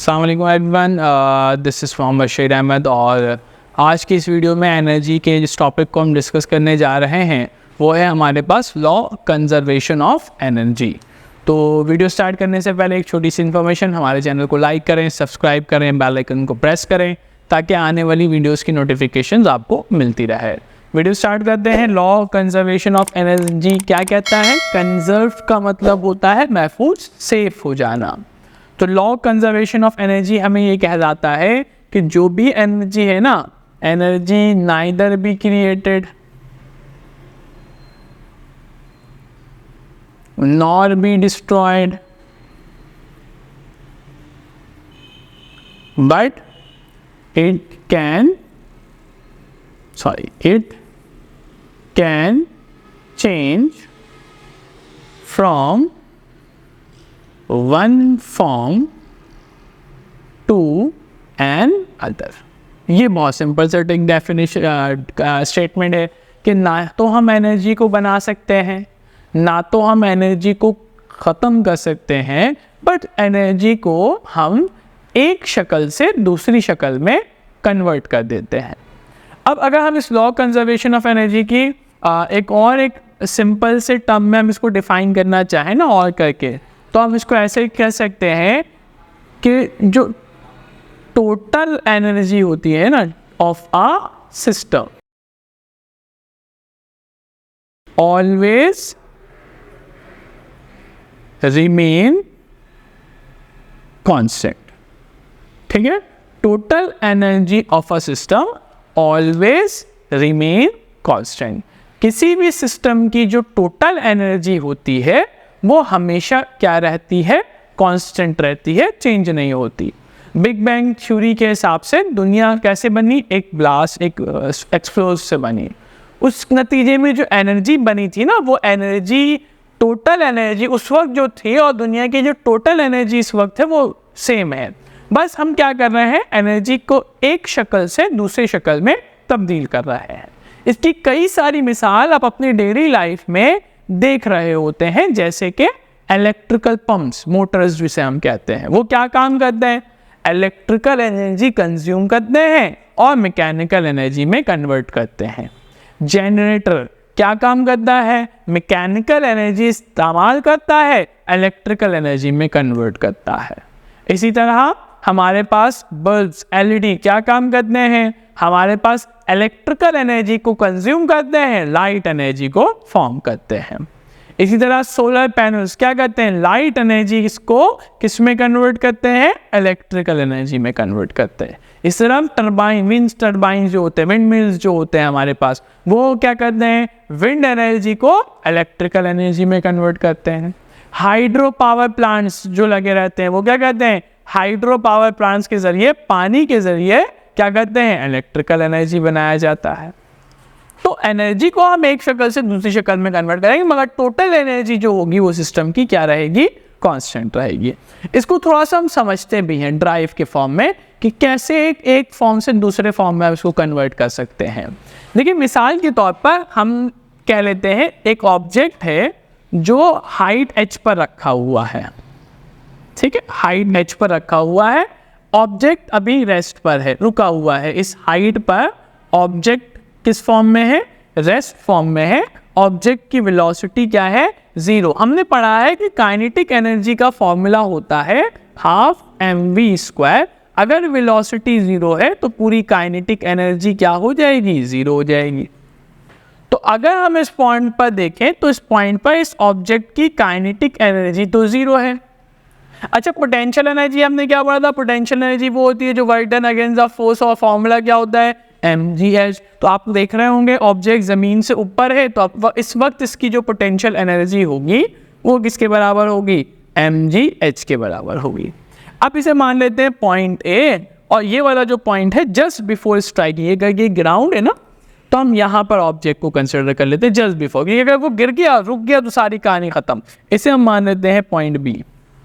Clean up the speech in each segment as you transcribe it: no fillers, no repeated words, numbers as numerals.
अस्सलाम वालेकुम everyone, this is from Bashir Ahmed. और आज की इस वीडियो में एनर्जी के जिस टॉपिक को हम डिस्कस करने जा रहे हैं वो है हमारे पास लॉ कंजर्वेशन ऑफ एनर्जी। तो वीडियो स्टार्ट करने से पहले एक छोटी सी इन्फॉर्मेशन, हमारे चैनल को लाइक करें, सब्सक्राइब करें, बेल आइकन को प्रेस करें ताकि आने वाली वीडियोस की नोटिफिकेशंस आपको मिलती रहे। वीडियो स्टार्ट करते हैं। लॉ कंजर्वेशन ऑफ एनर्जी क्या कहता है? कंजर्व का मतलब होता है महफूज, सेफ हो जाना। तो लॉ कंजर्वेशन ऑफ एनर्जी हमें ये कहलाता है कि जो भी एनर्जी है ना, energy neither be created nor be destroyed but it can change from one form to an other। ये बहुत सिंपल सेटिंग डेफिनेशन स्टेटमेंट है कि ना तो हम एनर्जी को बना सकते हैं, ना तो हम एनर्जी को ख़त्म कर सकते हैं, बट एनर्जी को हम एक शक्ल से दूसरी शक्ल में कन्वर्ट कर देते हैं। अब अगर हम इस लॉ कंजर्वेशन ऑफ एनर्जी की एक सिंपल से टर्म में हम इसको डिफाइन करना चाहें ना और करके, तो हम इसको ऐसे कह सकते हैं कि जो टोटल एनर्जी होती है ना of a system always remain constant. ठीक है, total energy of a system always remain constant. किसी भी सिस्टम की जो टोटल एनर्जी होती है वो हमेशा क्या रहती है? कांस्टेंट रहती है, चेंज नहीं होती। बिग बैंग थ्योरी के हिसाब से दुनिया कैसे बनी? एक ब्लास्ट, एक एक्सप्लोज से बनी। उस नतीजे में जो एनर्जी बनी थी ना, वो एनर्जी, टोटल एनर्जी उस वक्त जो थी और दुनिया की जो टोटल एनर्जी इस वक्त है वो सेम है। बस हम क्या कर रहे हैं? एनर्जी को एक शक्ल से दूसरी शक्ल में तब्दील कर रहे हैं। इसकी कई सारी मिसाल आप अपनी डेली लाइफ में देख रहे होते हैं, जैसे कि इलेक्ट्रिकल पंप्स, मोटर्स जिसे हम कहते हैं, वो क्या काम करते हैं? इलेक्ट्रिकल एनर्जी कंज्यूम करते हैं और मैकेनिकल एनर्जी में कन्वर्ट करते हैं। जनरेटर क्या काम करता है? मैकेनिकल एनर्जी इस्तेमाल करता है, इलेक्ट्रिकल एनर्जी में कन्वर्ट करता है। इसी तरह हमारे पास बल्ब्स, एलईडी क्या काम करते हैं? हमारे पास इलेक्ट्रिकल एनर्जी को कंज्यूम करते हैं, लाइट एनर्जी को फॉर्म करते हैं। इसी तरह सोलर पैनल्स क्या करते हैं? लाइट एनर्जी इसको किस में कन्वर्ट करते हैं? इलेक्ट्रिकल एनर्जी में कन्वर्ट करते हैं। इस तरह टरबाइन, विंड टरबाइन जो होते हैं, विंड मिल्स जो होते हैं हमारे पास, वो क्या करते हैं? विंड एनर्जी को इलेक्ट्रिकल एनर्जी में कन्वर्ट करते हैं। हाइड्रो पावर प्लांट्स जो लगे रहते हैं वो क्या करते हैं? हाइड्रो पावर प्लांट्स के जरिए, पानी के जरिए क्या करते हैं? इलेक्ट्रिकल एनर्जी बनाया जाता है। तो एनर्जी को हम एक शक्ल से दूसरी शक्ल में कन्वर्ट करेंगे, मगर टोटल एनर्जी जो होगी वो सिस्टम की क्या रहेगी? कांस्टेंट रहेगी। इसको थोड़ा सा हम समझते भी हैं ड्राइव के फॉर्म में कि कैसे एक फॉर्म से दूसरे फॉर्म में इसको कन्वर्ट कर सकते हैं। देखिए, मिसाल के तौर पर हम कह लेते हैं एक ऑब्जेक्ट है जो हाइट h पर रखा हुआ है। ठीक है, हाइट h पर रखा हुआ है, ऑब्जेक्ट अभी रेस्ट पर है, रुका हुआ है। इस हाइट पर ऑब्जेक्ट किस फॉर्म में है? रेस्ट फॉर्म में है। ऑब्जेक्ट की वेलोसिटी क्या है? 0। हमने पढ़ा है कि काइनेटिक एनर्जी का फॉर्मूला होता है हाफ mv²। अगर वेलोसिटी 0 है तो पूरी काइनेटिक एनर्जी क्या हो जाएगी? 0 हो जाएगी। तो अगर हम इस पॉइंट पर देखें तो इस पॉइंट पर इस ऑब्जेक्ट की काइनेटिक एनर्जी तो 0 है। अच्छा, पोटेंशियल एनर्जी हमने क्या पढ़ा था? पोटेंशियल एनर्जी वो होती है जो work done against the force, और फॉर्मूला क्या होता है? mgh। तो आप देख रहे होंगे ऑब्जेक्ट जमीन से ऊपर है, तो अब इस वक्त इसकी जो पोटेंशियल एनर्जी होगी वो किसके बराबर होगी? mgh के बराबर होगी। अब इसे मान लेते हैं पॉइंट A, और ये वाला जो पॉइंट है जस्ट बिफोर स्ट्राइकिंग, ये ग्राउंड है ना, तो हम यहाँ पर ऑब्जेक्ट को कंसिडर कर लेते हैं जस्ट बिफोर। अगर वो गिर गया, रुक गया, तो सारी कहानी खत्म। इसे हम मान लेते हैं पॉइंट B,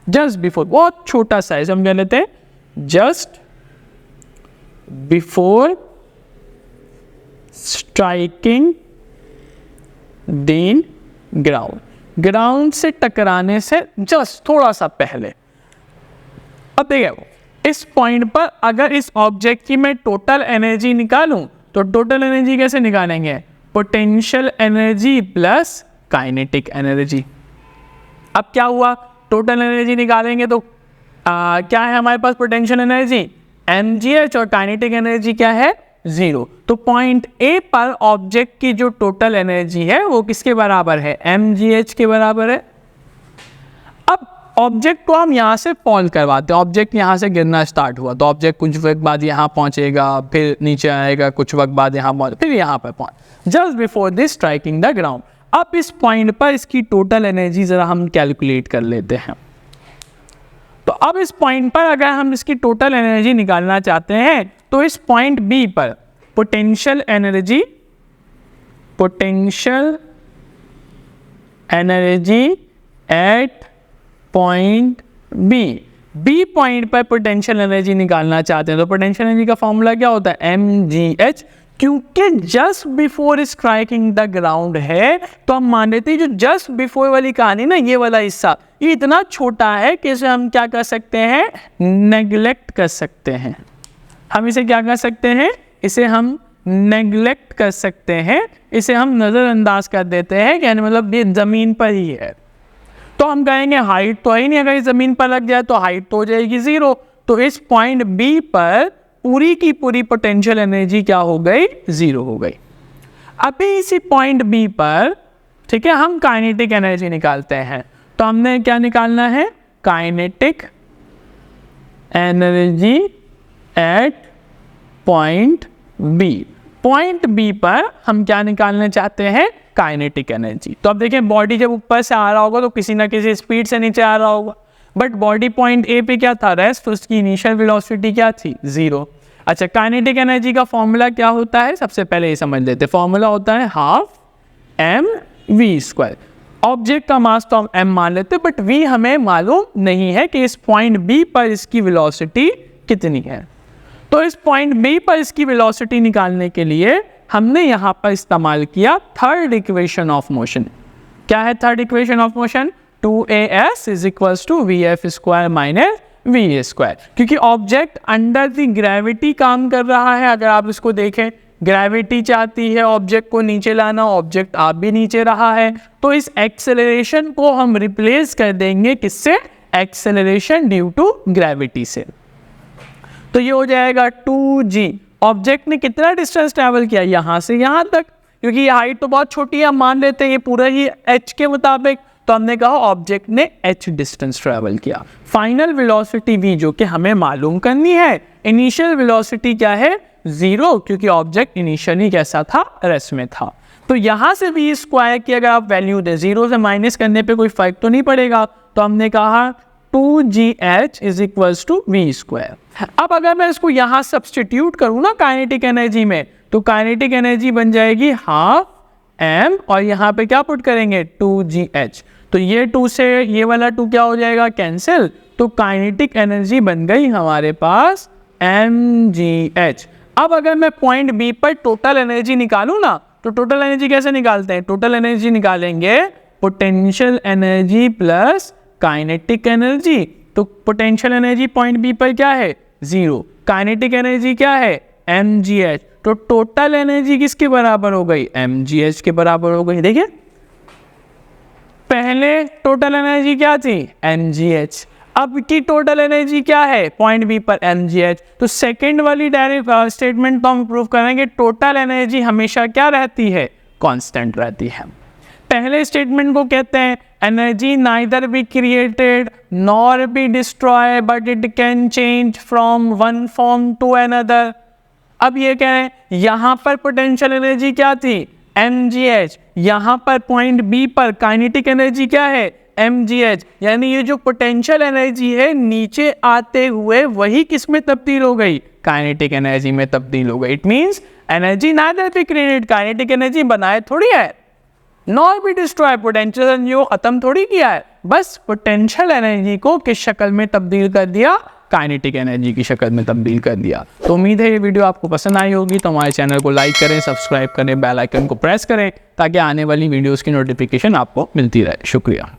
जस्ट बिफोर, बहुत छोटा साइज हम कह लेते हैं just before striking the ground. Ground से टकराने से जस्ट थोड़ा सा पहले। अब देखिए इस पॉइंट पर अगर इस ऑब्जेक्ट की मैं टोटल एनर्जी निकालूं तो टोटल एनर्जी कैसे निकालेंगे? Potential energy plus kinetic energy. अब क्या हुआ, टोटल एनर्जी निकालेंगे तो क्या है हमारे पास? पोटेंशियल एनर्जी mgh और काइनेटिक एनर्जी क्या है? 0। तो पॉइंट ए पर ऑब्जेक्ट की जो टोटल एनर्जी है वो किसके बराबर है? mgh के बराबर है। अब ऑब्जेक्ट को हम यहाँ से फॉल करवाते हैं, ऑब्जेक्ट यहाँ से गिरना स्टार्ट हुआ तो ऑब्जेक्ट कुछ वक्त बाद यहाँ पहुँचेगा, फिर नीचे आएगा, कुछ वक्त बाद यहाँ पहुँच, फिर यहाँ पर पहुँच, just before this striking the ground. अब इस पॉइंट पर इसकी टोटल एनर्जी ज़रा हम कैलकुलेट कर लेते हैं। तो अब इस पॉइंट पर अगर हम इसकी टोटल एनर्जी निकालना चाहते हैं तो इस पॉइंट बी पर potential energy at point b point पर पोटेंशियल एनर्जी निकालना चाहते हैं तो पोटेंशियल एनर्जी का फॉर्मूला क्या होता है? mgh। क्योंकि just before striking the ground है तो हम मान लेते हैं जो जस्ट बिफोर वाली कहानी ना, ये वाला हिस्सा ये इतना छोटा है कि इसे हम क्या कर सकते हैं? नेग्लेक्ट कर सकते हैं। हम इसे क्या कर सकते हैं? इसे हम नेग्लेक्ट कर सकते हैं, इसे हम नज़रअंदाज कर देते हैं कि मतलब ये ज़मीन पर ही है। तो हम कहेंगे हाइट तो है ही नहीं, अगर ज़मीन पर लग जाए तो हाइट तो हो जाएगी 0। तो इस पॉइंट बी पर पूरी की पूरी पोटेंशियल एनर्जी क्या हो गई? 0 हो गई। अभी इसी पॉइंट बी पर ठीक है हम काइनेटिक एनर्जी निकालते हैं तो हमने क्या निकालना है? Kinetic energy at point b. Point b पर हम क्या निकालना चाहते हैं? Kinetic energy. तो अब देखें बॉडी जब ऊपर से आ रहा होगा तो किसी ना किसी स्पीड से नीचे आ रहा होगा, बट बॉडी पॉइंट ए पे क्या था? रेस्ट। तो उसकी इनिशियल वेलोसिटी क्या थी? 0। अच्छा, काइनेटिक एनर्जी का फॉर्मूला क्या होता है? सबसे पहले ये समझ लेते हैं। फॉर्मूला होता है हाफ mv²। ऑब्जेक्ट का मास तो हम m मान लेते हैं, बट v हमें मालूम नहीं है कि इस पॉइंट b पर इसकी वेलोसिटी कितनी है। तो इस पॉइंट b पर इसकी वेलोसिटी निकालने के लिए हमने यहाँ पर इस्तेमाल किया थर्ड इक्वेशन ऑफ मोशन। क्या है third equation of motion? 2as is equals to vf² minus va²। क्योंकि ऑब्जेक्ट अंडर द ग्रेविटी काम कर रहा है। अगर आप इसको देखें, ग्रेविटी चाहती है ऑब्जेक्ट को नीचे लाना, ऑब्जेक्ट आप भी नीचे रहा है, तो इस एक्सेलरेशन को हम रिप्लेस कर देंगे किससे? एक्सेलरेशन ड्यू टू ग्रेविटी से। तो ये हो जाएगा 2g। ऑब्जेक्ट ने कितना डिस्टेंस ट्रैवल किया? यहाँ से यहाँ तक, क्योंकि ये हाइट तो बहुत छोटी है, हम मान लेते हैं ये पूरा ही h के मुताबिक, तो हमने कहा ऑब्जेक्ट ने h डिस्टेंस ट्रैवल किया। फाइनल वेलोसिटी v जो कि हमें मालूम करनी है। इनिशियल वेलोसिटी क्या है? 0, क्योंकि ऑब्जेक्ट इनिशियली कैसा था? रेस्ट में था। तो यहाँ से v² की अगर आप वैल्यू दें, 0 से माइनस करने पे कोई फर्क तो नहीं पड़ेगा, तो हमने कहा 2gh is equals to v²। अब अगर मैं इसको यहाँ सब्सटीट्यूट करूँ ना काइनेटिक एनर्जी में, तो काइनेटिक एनर्जी बन जाएगी हाफ m और यहाँ पे क्या पुट करेंगे? 2gh। तो ये 2 से ये वाला 2 क्या हो जाएगा? कैंसिल। तो काइनेटिक एनर्जी बन गई हमारे पास mgh। अब अगर मैं पॉइंट बी पर टोटल एनर्जी निकालूँ ना, तो टोटल एनर्जी कैसे निकालते हैं? टोटल एनर्जी निकालेंगे potential energy plus kinetic energy. तो पोटेंशियल एनर्जी पॉइंट बी पर क्या है? 0। काइनेटिक एनर्जी क्या है? mgh। तो टोटल एनर्जी किसके बराबर हो गई? mgh के बराबर हो गई। देखिए पहले टोटल एनर्जी क्या थी? mgh। अब की टोटल एनर्जी क्या है? पॉइंट बी पर mgh। तो सेकेंड वाली डायरेक्ट स्टेटमेंट तो हम प्रूव करेंगे टोटल एनर्जी हमेशा क्या रहती है? कांस्टेंट रहती है। पहले स्टेटमेंट को कहते हैं energy neither be created nor be destroy but it can change from one form to another. अब ये कह रहे हैं यहाँ पर पोटेंशियल एनर्जी क्या थी? mgh। यहाँ पर पॉइंट बी पर काइनेटिक एनर्जी क्या है? mgh। यानी ये जो पोटेंशियल एनर्जी है नीचे आते हुए वही किस में तब्दील हो गई? काइनेटिक एनर्जी में तब्दील हो गई। It means energy neither be created, kinetic energy बनाए थोड़ी है, nor be destroy, potential energy को खत्म थोड़ी किया है, बस पोटेंशियल एनर्जी को किस शक्ल में तब्दील कर दिया? काइनेटिक एनर्जी की शक्ल में तब्दील कर दिया। तो उम्मीद है ये वीडियो आपको पसंद आई होगी। तो हमारे चैनल को लाइक करें, सब्सक्राइब करें, बेल आइकन को प्रेस करें ताकि आने वाली वीडियोस की नोटिफिकेशन आपको मिलती रहे। शुक्रिया।